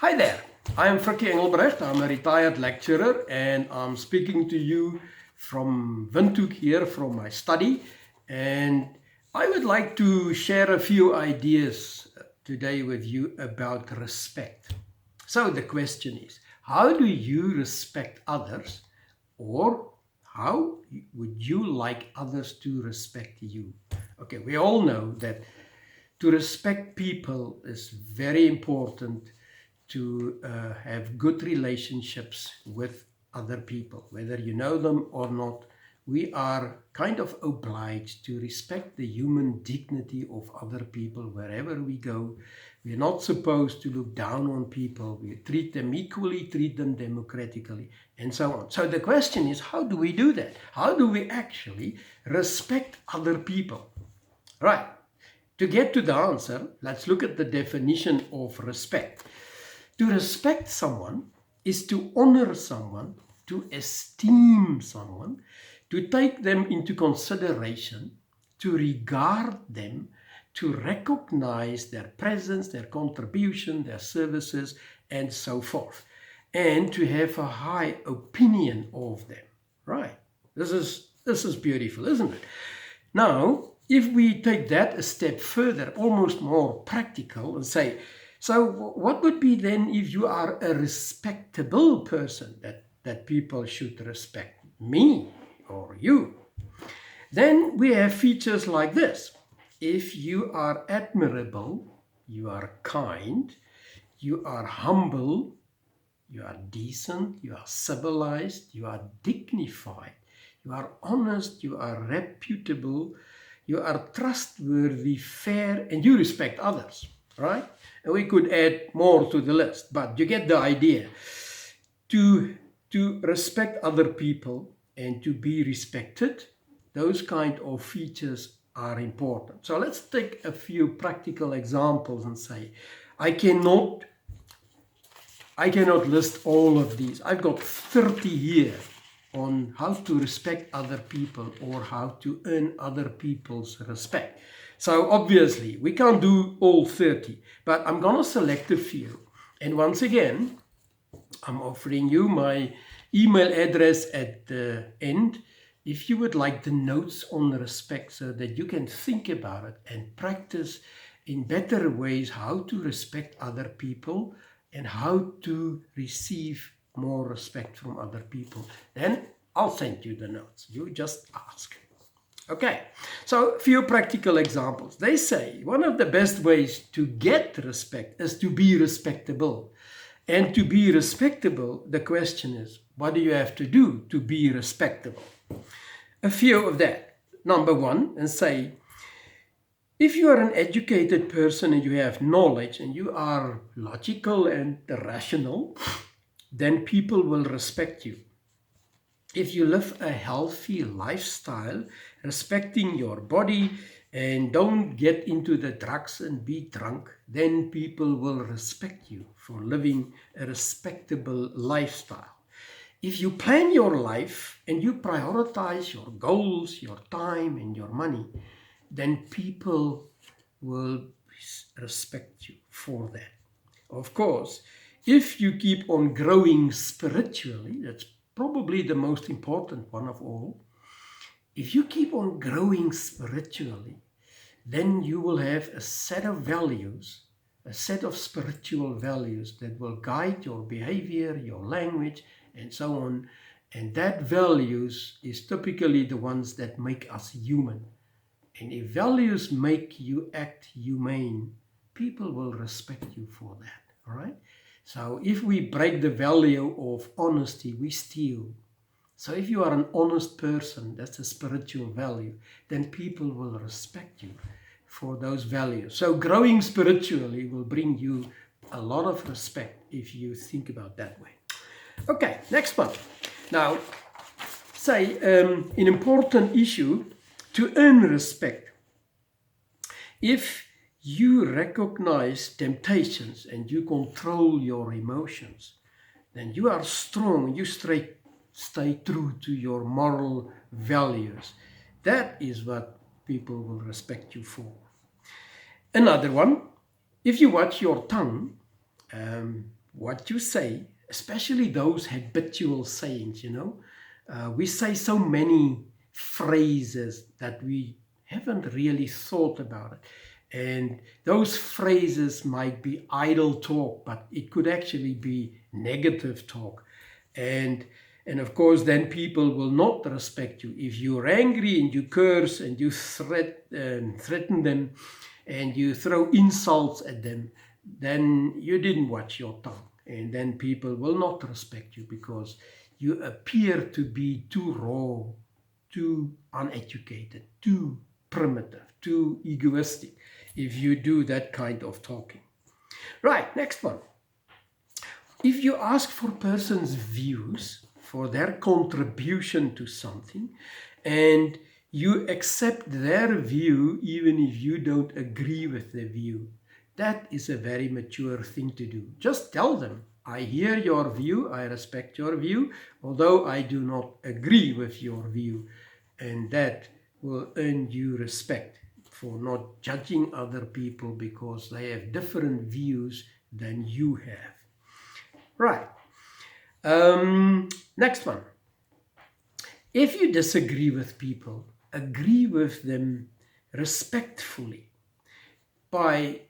Hi there, I am Frikkie Engelbrecht. I'm a retired lecturer and I'm speaking to you from Windhoek here from my study. And I would like to share a few ideas today with you about respect. So the question is, how do you respect others, or how would you like others to respect you? Okay, we all know that to respect people is very important to have good relationships with other people, whether you know them or not. We are kind of obliged to respect the human dignity of other people wherever we go. We're not supposed to look down on people. We treat them equally, treat them democratically, and so on. So the question is, how do we do that? How do we actually respect other people? Right. To get to the answer, let's look at the definition of respect. To respect someone is to honor someone, to esteem someone, to take them into consideration, to regard them, to recognize their presence, their contribution, their services, and so forth, and to have a high opinion of them. Right? This is beautiful, isn't it? Now, if we take that a step further, almost more practical, and say, so what would be then if you are a respectable person that people should respect me or you? Then we have features like this. If you are admirable, you are kind, you are humble, you are decent, you are civilized, you are dignified, you are honest, you are reputable, you are trustworthy, fair, and you respect others, right? And we could add more to the list, but you get the idea. To respect other people and to be respected, those kind of features are important. So let's take a few practical examples and say, I cannot list all of these. I've got 30 here on how to respect other people or how to earn other people's respect. So obviously we can't do all 30, but I'm going to select a few. And once again, I'm offering you my email address at the end if you would like the notes on respect so that you can think about it and practice in better ways how to respect other people and how to receive more respect from other people. Then I'll send you the notes. You just ask. Okay, so a few practical examples. They say one of the best ways to get respect is to be respectable. And to be respectable, the question is, what do you have to do to be respectable? A few of that. Number one, and say, if you are an educated person and you have knowledge and you are logical and rational, then people will respect you. If you live a healthy lifestyle, respecting your body and don't get into the drugs and be drunk, then people will respect you for living a respectable lifestyle. If you plan your life and you prioritize your goals, your time and your money, then people will respect you for that. Of course, if you keep on growing spiritually, that's probably the most important one of all. If you keep on growing spiritually, then you will have a set of values, a set of spiritual values that will guide your behavior, your language, and so on. And that values is typically the ones that make us human. And if values make you act humane, people will respect you for that, all right? So if we break the value of honesty, we steal. So if you are an honest person, that's a spiritual value, then people will respect you for those values. So growing spiritually will bring you a lot of respect if you think about that way. Okay, next one. Now, say an important issue to earn respect. If you recognize temptations and you control your emotions, then you are strong, you stay true to your moral values. That is what people will respect you for. Another one, if you watch your tongue, what you say, especially those habitual sayings, we say so many phrases that we haven't really thought about it. And those phrases might be idle talk, but it could actually be negative talk. And of course, then people will not respect you. If you're angry and you curse and you threaten them and you throw insults at them, then you didn't watch your tongue. And then people will not respect you because you appear to be too raw, too uneducated, too primitive, too egoistic if you do that kind of talking. Right, next one. If you ask for a person's views, for their contribution to something, and you accept their view even if you don't agree with the view, that is a very mature thing to do. Just tell them, I hear your view, I respect your view, although I do not agree with your view. And that will earn you respect for not judging other people because they have different views than you have. Right. Next one. If you disagree with people, agree with them respectfully by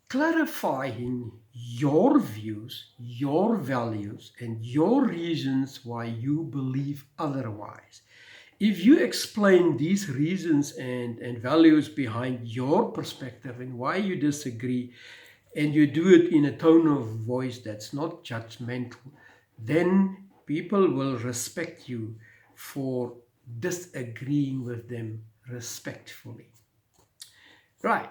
clarifying your views, your values, and your reasons why you believe otherwise. If you explain these reasons and values behind your perspective and why you disagree, and you do it in a tone of voice that's not judgmental, then people will respect you for disagreeing with them respectfully. Right.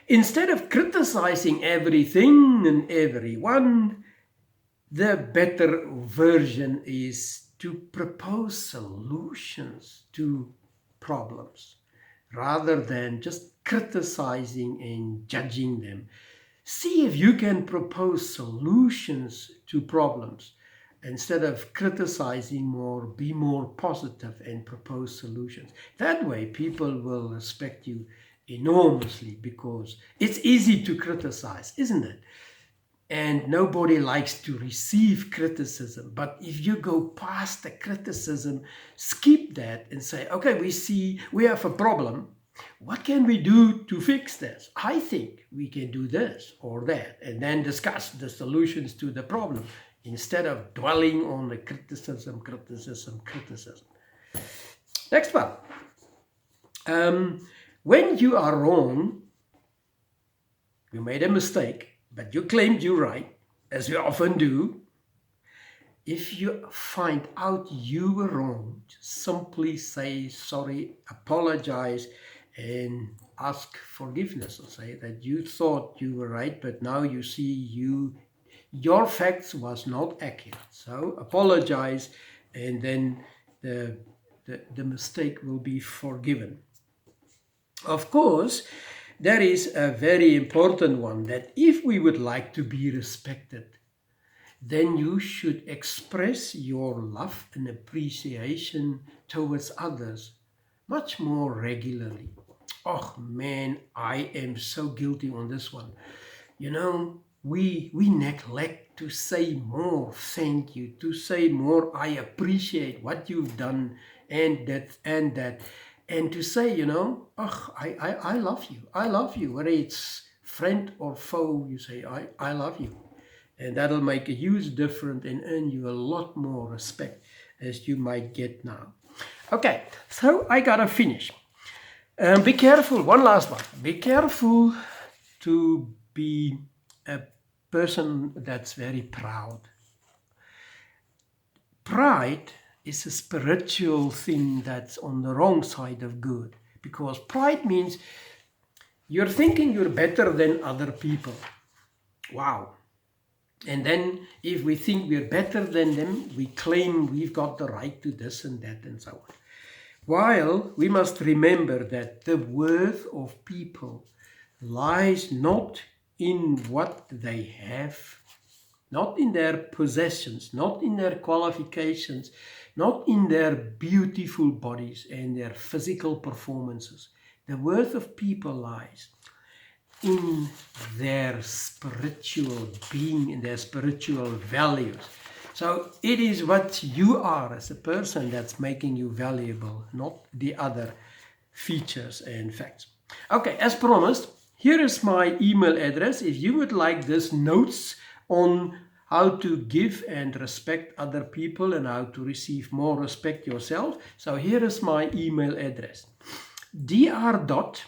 Instead of criticizing everything and everyone, the better version is to propose solutions to problems rather than just criticizing and judging them. See if you can propose solutions to problems instead of criticizing more. Be more positive and propose solutions. That way people will respect you enormously because it's easy to criticize, isn't it? And nobody likes to receive criticism. But if you go past the criticism, skip that and say, okay, we have a problem. What can we do to fix this? I think we can do this or that, and then discuss the solutions to the problem instead of dwelling on the criticism. Next one. When you are wrong, you made a mistake, but you claimed you're right, as we often do. If you find out you were wrong, simply say sorry, apologize, and ask forgiveness, or say that you thought you were right, but now you see your facts was not accurate. So apologize, and then the mistake will be forgiven. Of course, there is a very important one, that if we would like to be respected, then you should express your love and appreciation towards others much more regularly. Oh man, I am so guilty on this one. We neglect to say more thank you, to say more I appreciate what you've done and that, and to say, I love you, whether it's friend or foe, you say I love you. And that'll make a huge difference and earn you a lot more respect as you might get now. Okay, so I gotta finish. Be careful, one last one. Be careful to be a person that's very proud. Pride is a spiritual thing that's on the wrong side of good, because pride means you're thinking you're better than other people. Wow. And then if we think we're better than them, we claim we've got the right to this and that and so on. While we must remember that the worth of people lies not in what they have, not in their possessions, not in their qualifications, not in their beautiful bodies and their physical performances. The worth of people lies in their spiritual being, in their spiritual values. So it is what you are as a person that's making you valuable, not the other features and facts. Okay, as promised, here is my email address. If you would like this notes on how to give and respect other people and how to receive more respect yourself. So here is my email address. dr.ugro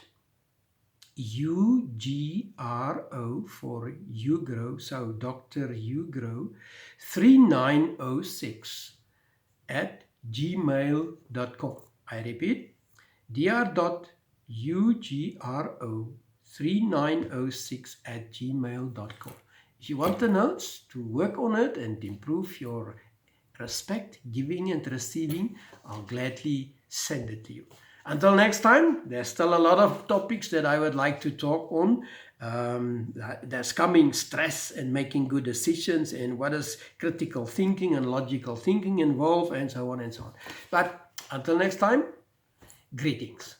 for Ugro, so Dr. Ugro 3906 at gmail.com. I repeat, dr.ugro3906 at gmail.com. If you want the notes to work on it and improve your respect, giving and receiving, I'll gladly send it to you. Until next time, there's still a lot of topics that I would like to talk on. There's coming stress and making good decisions, and what is critical thinking and logical thinking involved, and so on and so on. But until next time, greetings.